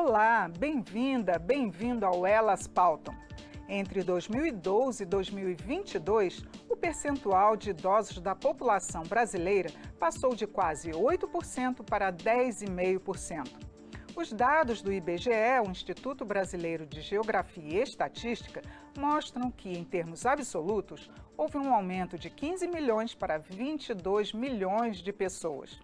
Olá, bem-vinda, bem-vindo ao Elas Pautam. Entre 2012 e 2022, o percentual de idosos da população brasileira passou de quase 8% para 10,5%. Os dados do IBGE, o Instituto Brasileiro de Geografia e Estatística, mostram que, em termos absolutos, houve um aumento de 15 milhões para 22 milhões de pessoas.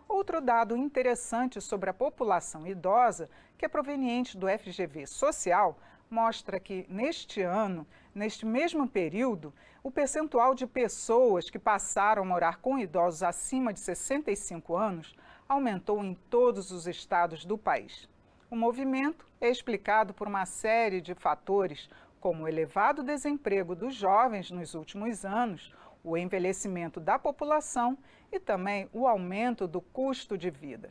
Outro dado interessante sobre a população idosa, que é proveniente do FGV Social, mostra que neste ano, neste mesmo período, o percentual de pessoas que passaram a morar com idosos acima de 65 anos aumentou em todos os estados do país. O movimento é explicado por uma série de fatores, como o elevado desemprego dos jovens nos últimos anos, o envelhecimento da população e também o aumento do custo de vida.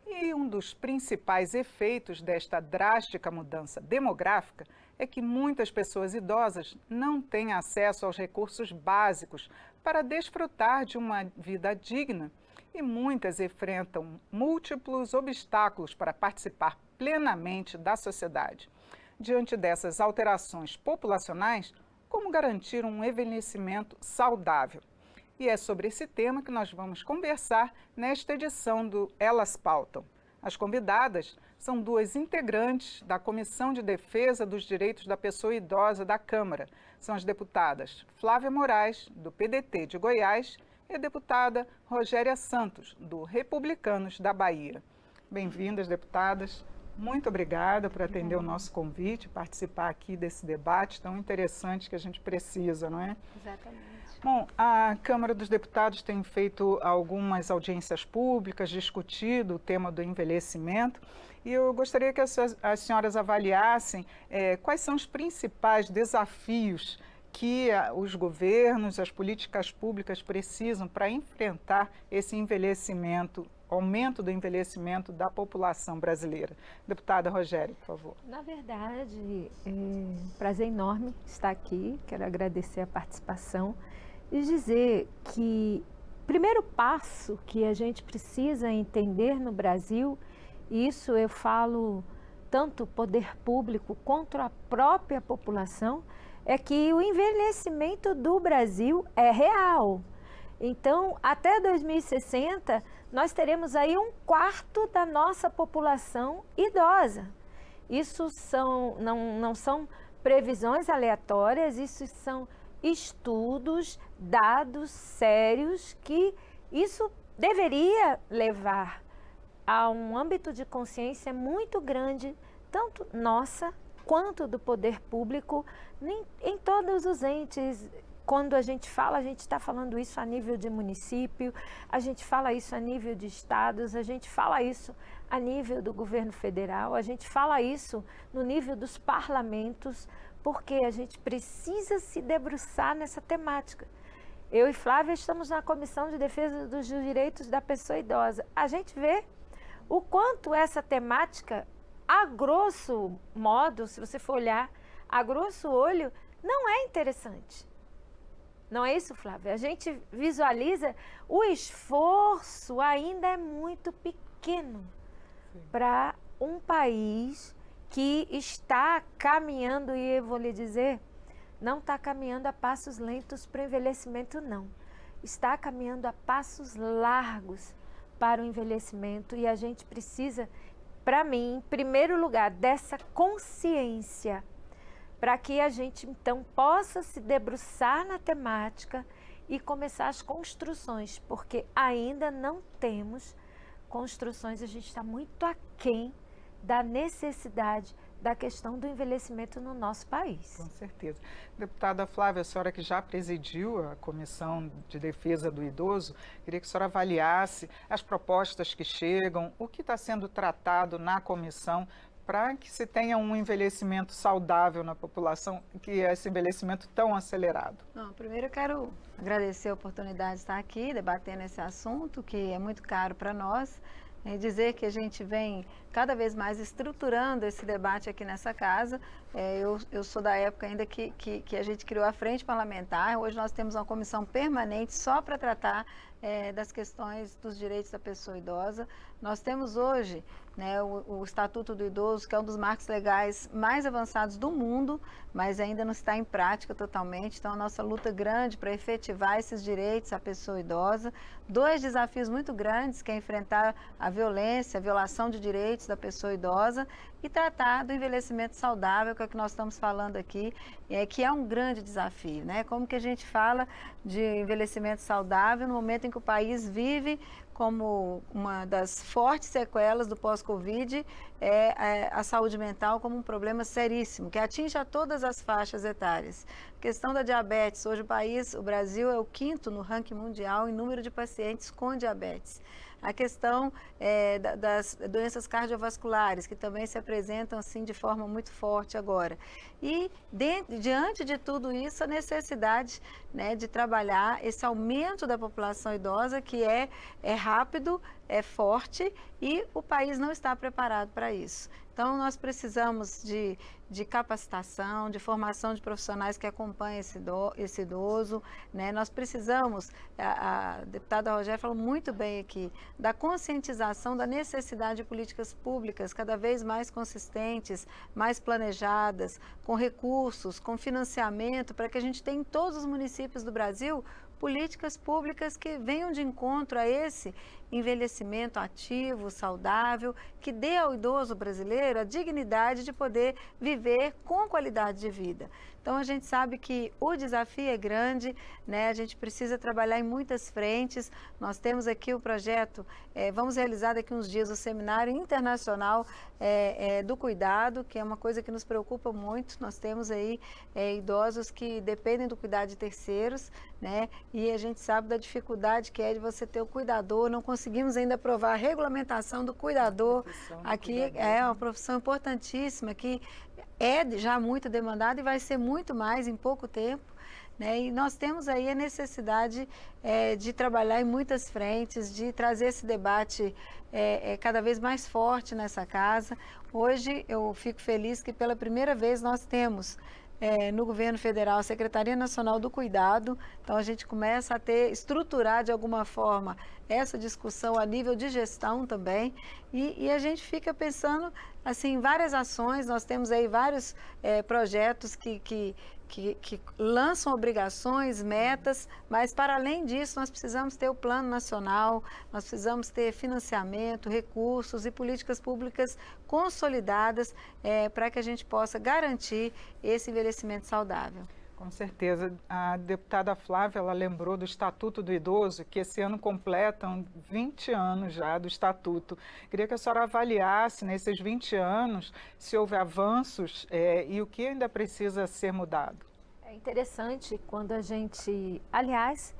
E um dos principais efeitos desta drástica mudança demográfica é que muitas pessoas idosas não têm acesso aos recursos básicos para desfrutar de uma vida digna e muitas enfrentam múltiplos obstáculos para participar plenamente da sociedade. Diante dessas alterações populacionais, como garantir um envelhecimento saudável? E é sobre esse tema que nós vamos conversar nesta edição do Elas Pautam. As convidadas são duas integrantes da Comissão de Defesa dos Direitos da Pessoa Idosa da Câmara. São as deputadas Flávia Moraes, do PDT de Goiás, e a deputada Rogéria Santos, do Republicanos da Bahia. Bem-vindas, deputadas. Muito obrigada por atender o nosso convite, participar aqui desse debate tão interessante que a gente precisa, não é? Exatamente. Bom, a Câmara dos Deputados tem feito algumas audiências públicas, discutido o tema do envelhecimento, e eu gostaria que as senhoras avaliassem quais são os principais desafios que os governos, as políticas públicas precisam para enfrentar esse envelhecimento, aumento do envelhecimento da população brasileira. Deputada Rogéria, por favor. Na verdade, é um prazer enorme estar aqui, quero agradecer a participação e dizer que o primeiro passo que a gente precisa entender no Brasil, e isso eu falo tanto o poder público quanto a própria população, é que o envelhecimento do Brasil é real. Então, até 2060, nós teremos aí 1/4 da nossa população idosa. Isso não são previsões aleatórias, isso são estudos, dados sérios, que isso deveria levar a um âmbito de consciência muito grande, tanto nossa quanto do poder público, em todos os entes. Quando a gente está falando isso a nível de município, a gente fala isso a nível de estados, a gente fala isso a nível do governo federal, a gente fala isso no nível dos parlamentos, porque a gente precisa se debruçar nessa temática. Eu e Flávia estamos na Comissão de Defesa dos Direitos da Pessoa Idosa. A gente vê o quanto essa temática, a grosso modo, se você for olhar, a grosso olho, não é interessante. Não é isso, Flávia? A gente visualiza o esforço ainda é muito pequeno para um país que está caminhando, e eu vou lhe dizer, não está caminhando a passos lentos para o envelhecimento, não. Está caminhando a passos largos para o envelhecimento, e a gente precisa, para mim, em primeiro lugar, dessa consciência, para que a gente, então, possa se debruçar na temática e começar as construções, porque ainda não temos construções, a gente está muito aquém da necessidade da questão do envelhecimento no nosso país. Com certeza. Deputada Flávia, a senhora que já presidiu a Comissão de Defesa do Idoso, queria que a senhora avaliasse as propostas que chegam, o que está sendo tratado na comissão para que se tenha um envelhecimento saudável na população, que é esse envelhecimento tão acelerado. Primeiro eu quero agradecer a oportunidade de estar aqui debatendo esse assunto, que é muito caro para nós. dizer que a gente vem cada vez mais estruturando esse debate aqui nessa casa. Eu sou da época ainda que a gente criou a Frente Parlamentar. Hoje nós temos uma comissão permanente só para tratar das questões dos direitos da pessoa idosa. Nós temos hoje, né, o Estatuto do Idoso, que é um dos marcos legais mais avançados do mundo, mas ainda não está em prática totalmente. Então, a nossa luta grande para efetivar esses direitos à pessoa idosa. 2 desafios muito grandes, que é enfrentar a violência, a violação de direitos da pessoa idosa e tratar do envelhecimento saudável, que é o que nós estamos falando aqui, que é um grande desafio, né? Como que a gente fala de envelhecimento saudável no momento em que o país vive como uma das fortes sequelas do pós-Covid, a saúde mental como um problema seríssimo, que atinge a todas as faixas etárias. A questão da diabetes, hoje o Brasil é o 5º no ranking mundial em número de pacientes com diabetes. A questão das doenças cardiovasculares, que também se apresentam assim de forma muito forte agora. E diante de tudo isso, a necessidade, né, de trabalhar esse aumento da população idosa, que é rápido, é forte, e o país não está preparado para isso. Então, nós precisamos de capacitação, de formação de profissionais que acompanhem esse idoso, né? Nós precisamos, a deputada Rogéria falou muito bem aqui, da conscientização da necessidade de políticas públicas cada vez mais consistentes, mais planejadas, com recursos, com financiamento, para que a gente tenha em todos os municípios do Brasil políticas públicas que venham de encontro a esse envelhecimento ativo, saudável, que dê ao idoso brasileiro a dignidade de poder viver com qualidade de vida. Então, a gente sabe que o desafio é grande, né? A gente precisa trabalhar em muitas frentes. Nós temos aqui o projeto, vamos realizar daqui uns dias o Seminário Internacional do Cuidado, que é uma coisa que nos preocupa muito. Nós temos aí idosos que dependem do cuidado de terceiros, né? E a gente sabe da dificuldade que é de você ter o cuidador. Não conseguimos ainda aprovar a regulamentação do cuidador. Aqui é uma profissão importantíssima que já muito demandada e vai ser muito mais em pouco tempo, né? E nós temos aí a necessidade de trabalhar em muitas frentes, de trazer esse debate cada vez mais forte nessa casa. Hoje eu fico feliz que pela primeira vez nós temos no governo federal a Secretaria Nacional do Cuidado. Então a gente começa a estruturar de alguma forma essa discussão a nível de gestão também, e a gente fica pensando assim em várias ações. Nós temos aí vários projetos que lançam obrigações, metas, mas para além disso nós precisamos ter o plano nacional, nós precisamos ter financiamento, recursos e políticas públicas consolidadas para que a gente possa garantir esse envelhecimento saudável. Com certeza. A deputada Flávia, ela lembrou do Estatuto do Idoso, que esse ano completam 20 anos já do Estatuto. Queria que a senhora avaliasse nesses 20 anos se houve avanços e o que ainda precisa ser mudado. É interessante quando a gente... Aliás,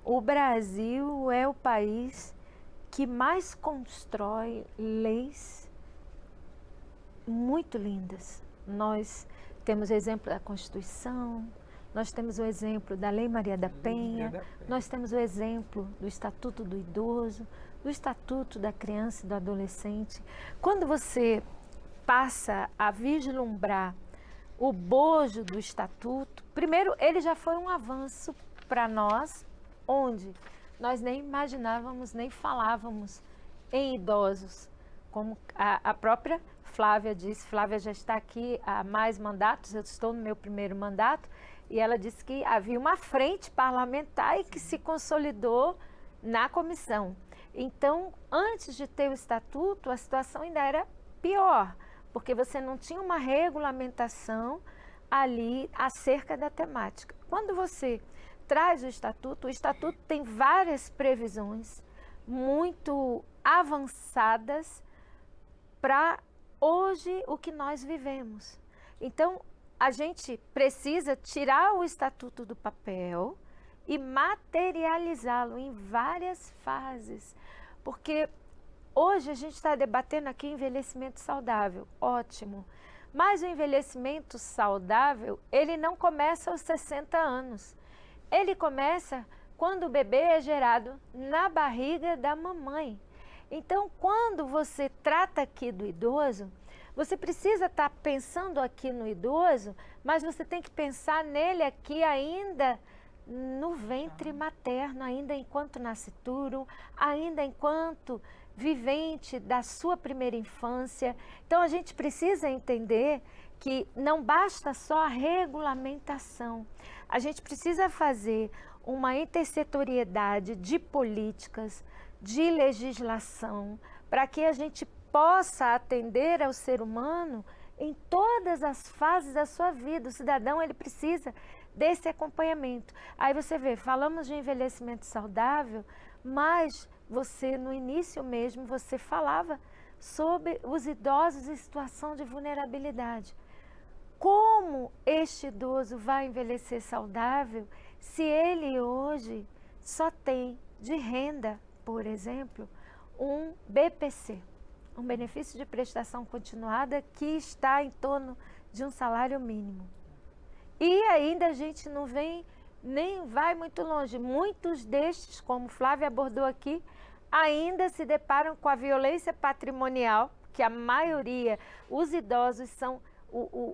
o Brasil é o país que mais constrói leis muito lindas. Nós temos exemplo da Constituição, nós temos o exemplo da Lei Maria da Penha, nós temos o exemplo do Estatuto do Idoso, do Estatuto da Criança e do Adolescente. Quando você passa a vislumbrar o bojo do Estatuto, primeiro, ele já foi um avanço para nós, onde nós nem imaginávamos, nem falávamos em idosos, como a própria Flávia disse. Flávia já está aqui há mais mandatos, eu estou no meu primeiro mandato, e ela disse que havia uma frente parlamentar e que se consolidou na comissão. Então, antes de ter o estatuto, a situação ainda era pior, porque você não tinha uma regulamentação ali acerca da temática. Quando você traz o estatuto tem várias previsões muito avançadas para hoje o que nós vivemos. Então, a gente precisa tirar o estatuto do papel e materializá-lo em várias fases, porque hoje a gente está debatendo aqui envelhecimento saudável, ótimo, mas o envelhecimento saudável, ele não começa aos 60 anos, ele começa quando o bebê é gerado na barriga da mamãe. Então, quando você trata aqui do idoso, você precisa estar pensando aqui no idoso, mas você tem que pensar nele aqui ainda no ventre materno, ainda enquanto nascituro, ainda enquanto vivente da sua primeira infância. Então, a gente precisa entender que não basta só a regulamentação. A gente precisa fazer uma intersetoriedade de políticas, de legislação, para que a gente possa atender ao ser humano em todas as fases da sua vida. O cidadão, ele precisa desse acompanhamento. Aí você vê, falamos de envelhecimento saudável, mas você, no início mesmo, você falava sobre os idosos em situação de vulnerabilidade. Como este idoso vai envelhecer saudável se ele hoje só tem de renda, por exemplo, um BPC, um benefício de prestação continuada, que está em torno de um salário mínimo. E ainda a gente não vem, nem vai muito longe. Muitos destes, como Flávia abordou aqui, ainda se deparam com a violência patrimonial, que a maioria, os idosos são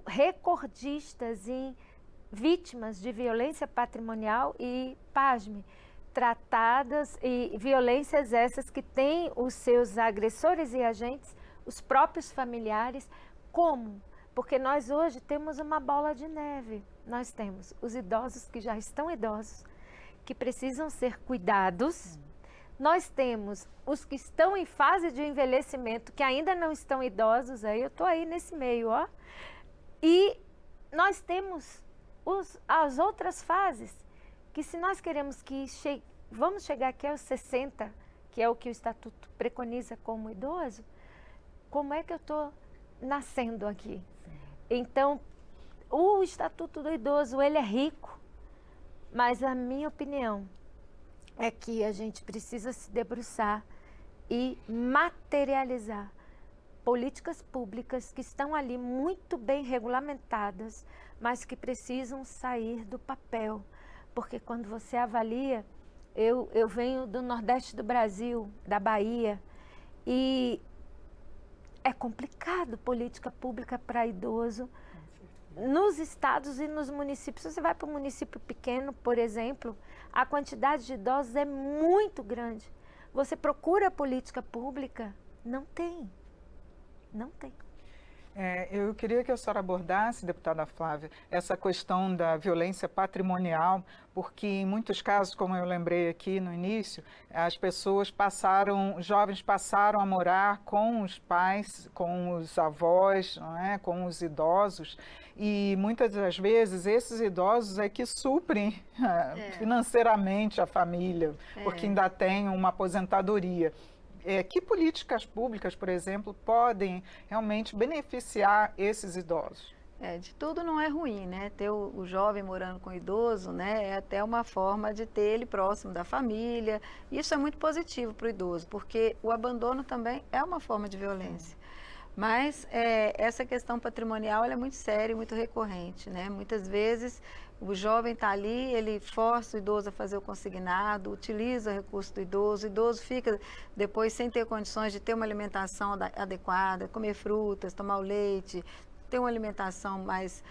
recordistas em vítimas de violência patrimonial e, pasme, tratadas, e violências essas que têm os seus agressores e agentes, os próprios familiares. Como? Porque nós hoje temos uma bola de neve. Nós temos os idosos que já estão idosos, que precisam ser cuidados. Nós temos os que estão em fase de envelhecimento, que ainda não estão idosos, aí eu estou aí nesse meio, ó. E nós temos as outras fases, que se nós queremos que vamos chegar aqui aos 60, que é o que o Estatuto preconiza como idoso, como é que eu estou nascendo aqui? Então, o Estatuto do Idoso, ele é rico, mas a minha opinião é que a gente precisa se debruçar e materializar políticas públicas que estão ali muito bem regulamentadas, mas que precisam sair do papel. Porque quando você avalia, eu venho do Nordeste do Brasil, da Bahia, e é complicado política pública para idoso. Nos estados e nos municípios, você vai para um município pequeno, por exemplo, a quantidade de idosos é muito grande. Você procura política pública, não tem. Não tem. Eu queria que a senhora abordasse, deputada Flávia, essa questão da violência patrimonial, porque em muitos casos, como eu lembrei aqui no início, as pessoas jovens passaram a morar com os pais, com os avós, não é? Com os idosos, e muitas das vezes esses idosos é que suprem financeiramente a família, porque ainda tem uma aposentadoria. Que políticas públicas, por exemplo, podem realmente beneficiar esses idosos? De tudo não é ruim, né? Ter o jovem morando com o idoso, né? É até uma forma de ter ele próximo da família. Isso é muito positivo para o idoso, porque o abandono também é uma forma de violência. Mas essa questão patrimonial ela é muito séria e muito recorrente, né? Muitas vezes o jovem está ali, ele força o idoso a fazer o consignado, utiliza o recurso do idoso, o idoso fica depois sem ter condições de ter uma alimentação adequada, comer frutas, tomar o leite, ter uma alimentação mais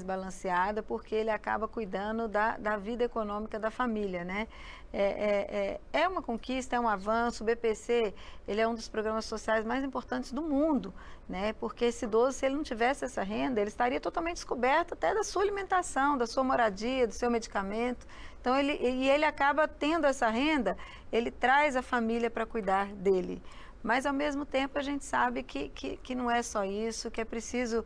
balanceada, porque ele acaba cuidando da vida econômica da família, né? É uma conquista, é um avanço. O BPC, ele é um dos programas sociais mais importantes do mundo, né? Porque esse idoso, se ele não tivesse essa renda, ele estaria totalmente descoberto até da sua alimentação, da sua moradia, do seu medicamento. Então, ele acaba tendo essa renda, ele traz a família para cuidar dele. Mas, ao mesmo tempo, a gente sabe que não é só isso, que é preciso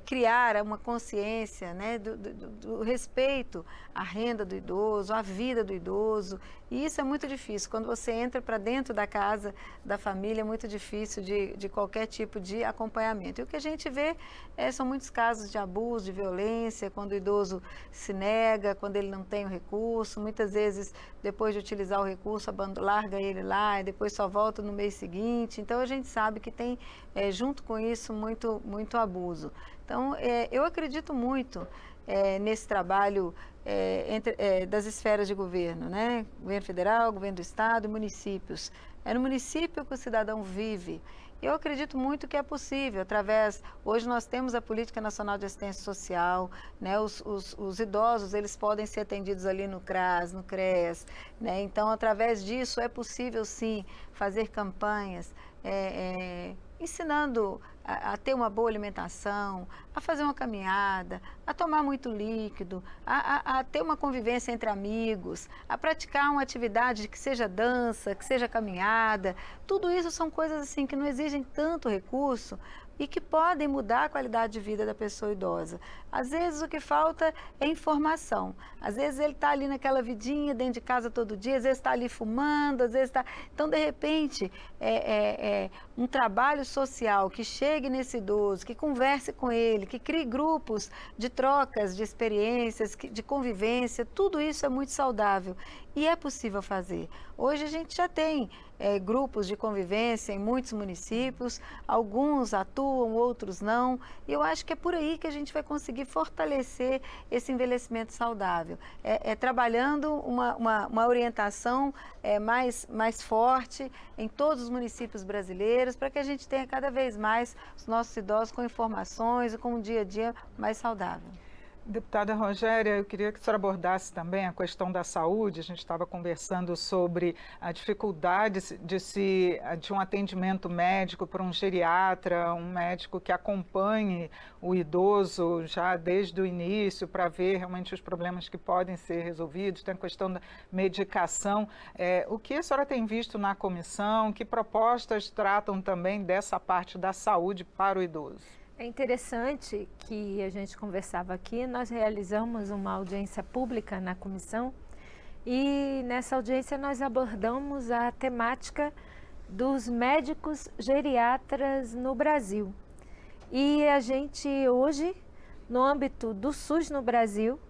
criar uma consciência, né, do respeito à renda do idoso, à vida do idoso. E isso é muito difícil. Quando você entra para dentro da casa da família, é muito difícil de qualquer tipo de acompanhamento. E o que a gente vê são muitos casos de abuso, de violência, quando o idoso se nega, quando ele não tem o recurso. Muitas vezes, depois de utilizar o recurso, larga ele lá e depois só volta no mês seguinte. Então, a gente sabe que tem, junto com isso, muito abuso. Então, eu acredito muito nesse trabalho das esferas de governo, né? Governo federal, governo do estado e municípios, é no município que o cidadão vive. Eu acredito muito que é possível, hoje nós temos a Política Nacional de Assistência Social, né, os idosos, eles podem ser atendidos ali no CRAS, no CREAS, né, então através disso é possível sim fazer campanhas, ensinando a ter uma boa alimentação, a fazer uma caminhada, a tomar muito líquido, a ter uma convivência entre amigos, a praticar uma atividade que seja dança, que seja caminhada. Tudo isso são coisas assim que não exigem tanto recurso e que podem mudar a qualidade de vida da pessoa idosa. Às vezes o que falta é informação. Às vezes ele está ali naquela vidinha dentro de casa todo dia, às vezes está ali fumando, às vezes está... Então, de repente, um trabalho social que chegue nesse idoso, que converse com ele, que crie grupos de trocas de experiências, de convivência, tudo isso é muito saudável e é possível fazer. Hoje a gente já tem grupos de convivência em muitos municípios, alguns atuam, outros não, e eu acho que é por aí que a gente vai conseguir fortalecer esse envelhecimento saudável, trabalhando uma orientação mais forte em todos os municípios brasileiros, para que a gente tenha cada vez mais os nossos idosos com informações e com um dia a dia mais saudável. Deputada Rogéria, eu queria que a senhora abordasse também a questão da saúde. A gente estava conversando sobre a dificuldade de um atendimento médico para um geriatra, um médico que acompanhe o idoso já desde o início para ver realmente os problemas que podem ser resolvidos. Tem a questão da medicação. O que a senhora tem visto na comissão? Que propostas tratam também dessa parte da saúde para o idoso? É interessante que a gente conversava aqui, nós realizamos uma audiência pública na comissão e nessa audiência nós abordamos a temática dos médicos geriatras no Brasil. E a gente hoje, no âmbito do SUS no Brasil,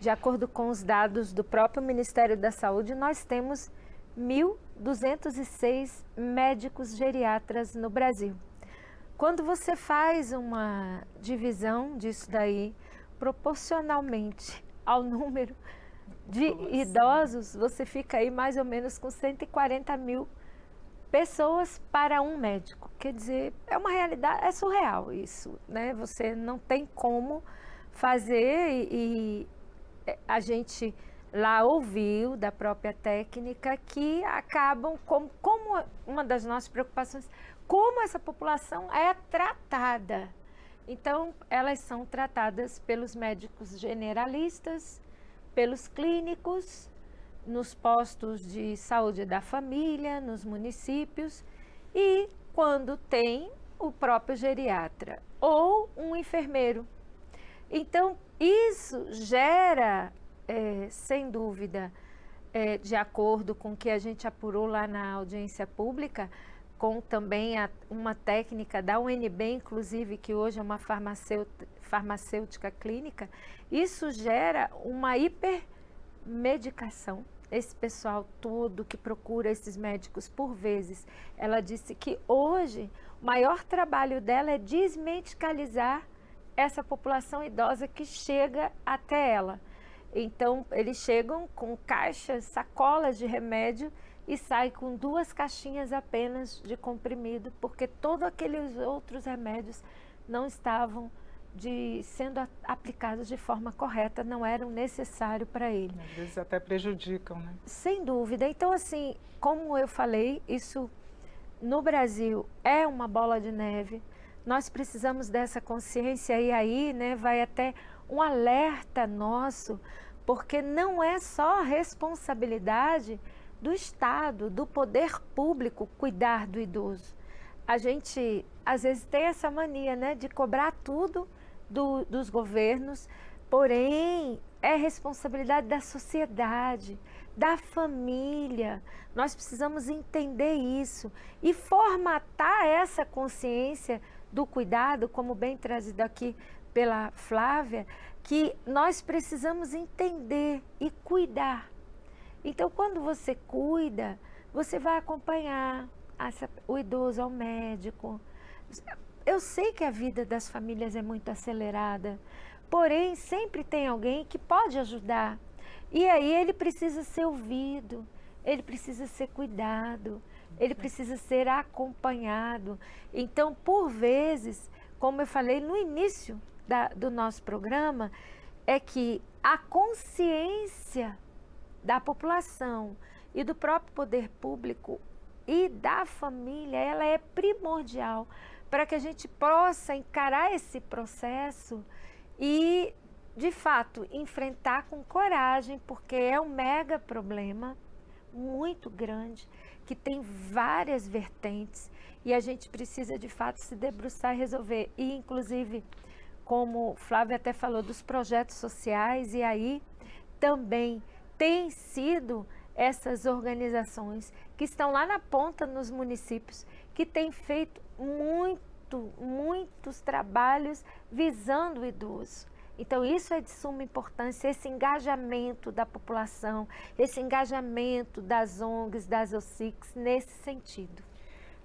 de acordo com os dados do próprio Ministério da Saúde, nós temos 1.206 médicos geriatras no Brasil. Quando você faz uma divisão disso daí, proporcionalmente ao número de idosos, você fica aí mais ou menos com 140 mil pessoas para um médico. Quer dizer, é uma realidade, é surreal isso, né? Você não tem como fazer e a gente lá ouviu da própria técnica que acabam como uma das nossas preocupações, como essa população é tratada. Então, elas são tratadas pelos médicos generalistas, pelos clínicos, nos postos de saúde da família, nos municípios e quando tem o próprio geriatra ou um enfermeiro. Então, isso gera, sem dúvida, de acordo com o que a gente apurou lá na audiência pública, com também uma técnica da UNB, inclusive, que hoje é uma farmacêutica clínica, isso gera uma hipermedicação. Esse pessoal todo que procura esses médicos por vezes, ela disse que hoje o maior trabalho dela é desmedicalizar essa população idosa que chega até ela. Então, eles chegam com caixas, sacolas de remédio e sai com 2 caixinhas apenas de comprimido, porque todos aqueles outros remédios não estavam sendo aplicados de forma correta, não eram necessários para ele. Às vezes até prejudicam, né? Sem dúvida. Então, assim, como eu falei, isso no Brasil é uma bola de neve. Nós precisamos dessa consciência e aí, né, vai até um alerta nosso, porque não é só responsabilidade do Estado, do poder público cuidar do idoso. A gente, às vezes, tem essa mania, né, de cobrar tudo dos governos, porém, é responsabilidade da sociedade, da família. Nós precisamos entender isso e formatar essa consciência do cuidado, como bem trazido aqui pela Flávia, que nós precisamos entender e cuidar. Então, quando você cuida, você vai acompanhar o idoso ao médico. Eu sei que a vida das famílias é muito acelerada, porém, sempre tem alguém que pode ajudar. E aí ele precisa ser ouvido, ele precisa ser cuidado, ele precisa ser acompanhado. Então, por vezes, como eu falei no início do nosso programa, é que a consciência da população e do próprio poder público e da família, ela é primordial para que a gente possa encarar esse processo e, de fato, enfrentar com coragem, porque é um mega problema muito grande, que tem várias vertentes e a gente precisa, de fato, se debruçar e resolver. E, inclusive, como Flávia até falou, dos projetos sociais, e aí também tem sido essas organizações que estão lá na ponta nos municípios, que têm feito muitos trabalhos visando o idoso. Então, isso é de suma importância, esse engajamento da população, esse engajamento das ONGs, das OSCICs, nesse sentido.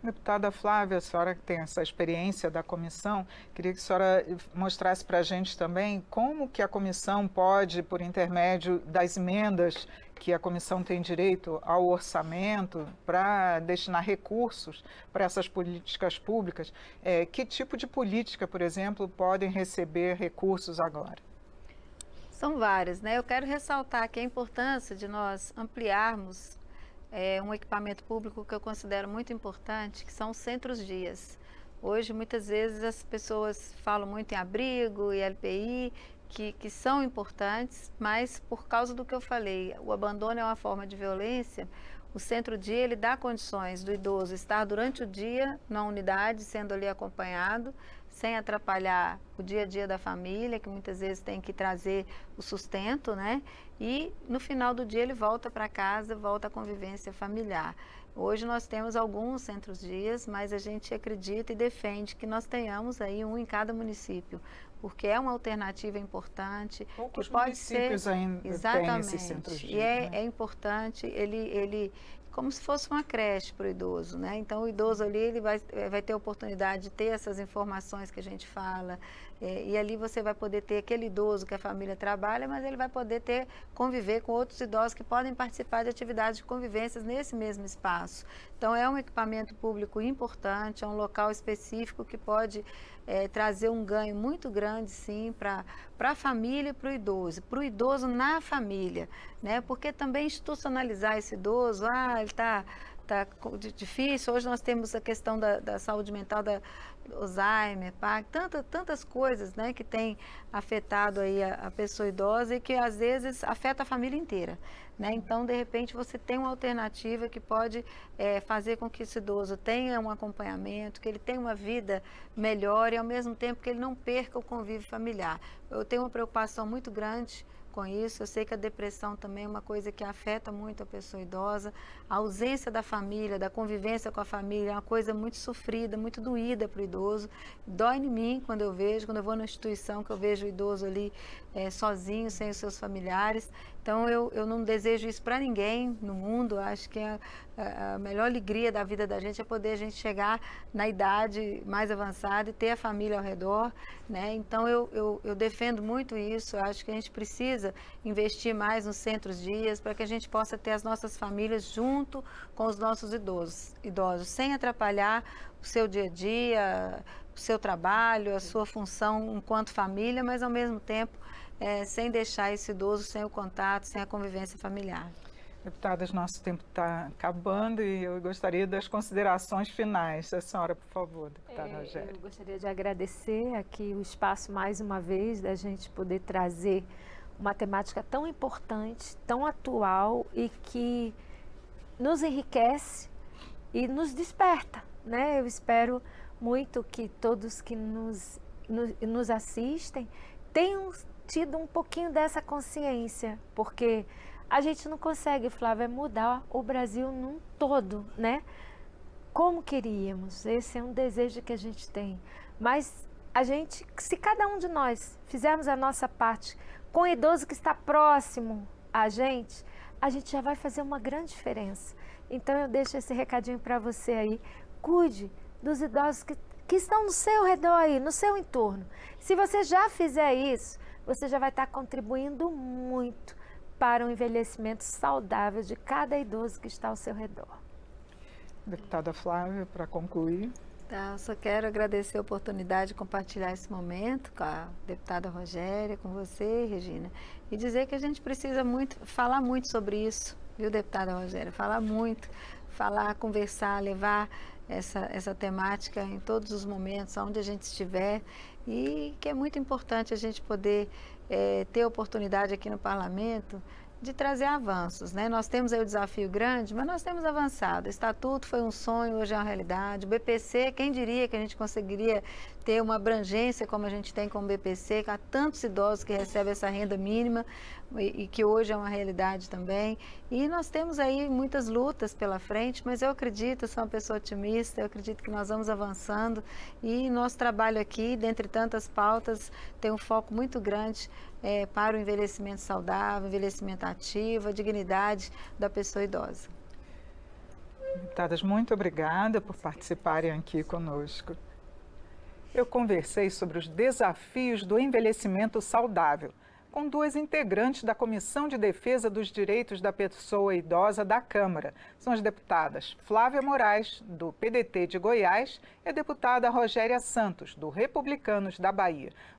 Deputada Flávia, a senhora que tem essa experiência da comissão, queria que a senhora mostrasse para a gente também como que a comissão pode, por intermédio das emendas que a comissão tem direito ao orçamento para destinar recursos para essas políticas públicas, que tipo de política, por exemplo, podem receber recursos agora? São várias, né? Eu quero ressaltar aqui a importância de nós ampliarmos um equipamento público que eu considero muito importante, que são os centros-dias. Hoje, muitas vezes, as pessoas falam muito em abrigo e LPI, que são importantes, mas por causa do que eu falei, o abandono é uma forma de violência. O centro-dia, ele dá condições do idoso estar durante o dia na unidade, sendo ali acompanhado, sem atrapalhar o dia a dia da família, que muitas vezes tem que trazer o sustento, né? E no final do dia ele volta para casa, volta à convivência familiar. Hoje nós temos alguns centros-dias, mas a gente acredita e defende que nós tenhamos aí um em cada município, porque é uma alternativa importante. Poucos que pode municípios ser ainda têm esses centros-dias. E é importante, ele como se fosse uma creche para o idoso, né? Então o idoso ali ele vai ter a oportunidade de ter essas informações que a gente fala, e ali você vai poder ter aquele idoso que a família trabalha, mas ele vai poder conviver com outros idosos que podem participar de atividades de convivências nesse mesmo espaço. Então é um equipamento público importante, é um local específico que pode trazer um ganho muito grande, sim, para a família e para o idoso na família, né? Porque também institucionalizar esse idoso, ele está difícil. Hoje nós temos a questão da saúde mental, da Alzheimer, tantas coisas, né, que tem afetado aí a pessoa idosa e que às vezes afeta a família inteira, né? Então, de repente, você tem uma alternativa que pode fazer com que esse idoso tenha um acompanhamento, que ele tenha uma vida melhor e ao mesmo tempo que ele não perca o convívio familiar. Eu tenho uma preocupação muito grande com isso. Eu sei que a depressão também é uma coisa que afeta muito a pessoa idosa. A ausência da família, da convivência com a família é uma coisa muito sofrida, muito doída para o idoso. Dói em mim quando eu vou na instituição, que eu vejo o idoso ali sozinho, sem os seus familiares. Então, eu não desejo isso para ninguém no mundo. Acho que a melhor alegria da vida da gente é poder a gente chegar na idade mais avançada e ter a família ao redor, né? Então, eu defendo muito isso. Eu acho que a gente precisa investir mais nos centros-dias para que a gente possa ter as nossas famílias junto com os nossos idosos, sem atrapalhar o seu dia a dia, o seu trabalho, a sua função enquanto família, mas ao mesmo tempo sem deixar esse idoso sem o contato, sem a convivência familiar. Deputadas, nosso tempo está acabando e eu gostaria das considerações finais. A senhora, por favor, deputada Rogéria. Eu gostaria de agradecer aqui o espaço mais uma vez, da gente poder trazer uma temática tão importante, tão atual e que nos enriquece e nos desperta, né? Eu espero muito que todos que nos assistem tenham tido um pouquinho dessa consciência, porque a gente não consegue, Flávia, mudar o Brasil num todo, né? Como queríamos, esse é um desejo que a gente tem, mas se cada um de nós fizermos a nossa parte com o idoso que está próximo a gente já vai fazer uma grande diferença. Então eu deixo esse recadinho para você aí, cuide dos idosos que estão no seu redor aí, no seu entorno. Se você já fizer isso, você já vai estar contribuindo muito para o envelhecimento saudável de cada idoso que está ao seu redor. Deputada Flávia, para concluir. Tá, eu só quero agradecer a oportunidade de compartilhar esse momento com a deputada Rogéria, com você, Regina, e dizer que a gente precisa falar muito sobre isso, viu, deputada Rogéria? Falar, conversar, levar essa temática em todos os momentos, onde a gente estiver, e que é muito importante a gente poder ter a oportunidade aqui no Parlamento de trazer avanços, né? Nós temos aí o desafio grande, mas nós temos avançado. O Estatuto foi um sonho, hoje é uma realidade. O BPC, quem diria que a gente conseguiria ter uma abrangência como a gente tem com o BPC, que há tantos idosos que recebem essa renda mínima e que hoje é uma realidade também. E nós temos aí muitas lutas pela frente, mas eu acredito, eu sou uma pessoa otimista, eu acredito que nós vamos avançando e nosso trabalho aqui, dentre tantas pautas, tem um foco muito grande para o envelhecimento saudável, envelhecimento ativo, a dignidade da pessoa idosa. Deputadas, muito obrigada por participarem aqui conosco. Eu conversei sobre os desafios do envelhecimento saudável com duas integrantes da Comissão de Defesa dos Direitos da Pessoa Idosa da Câmara. São as deputadas Flávia Moraes, do PDT de Goiás, e a deputada Rogéria Santos, do Republicanos da Bahia.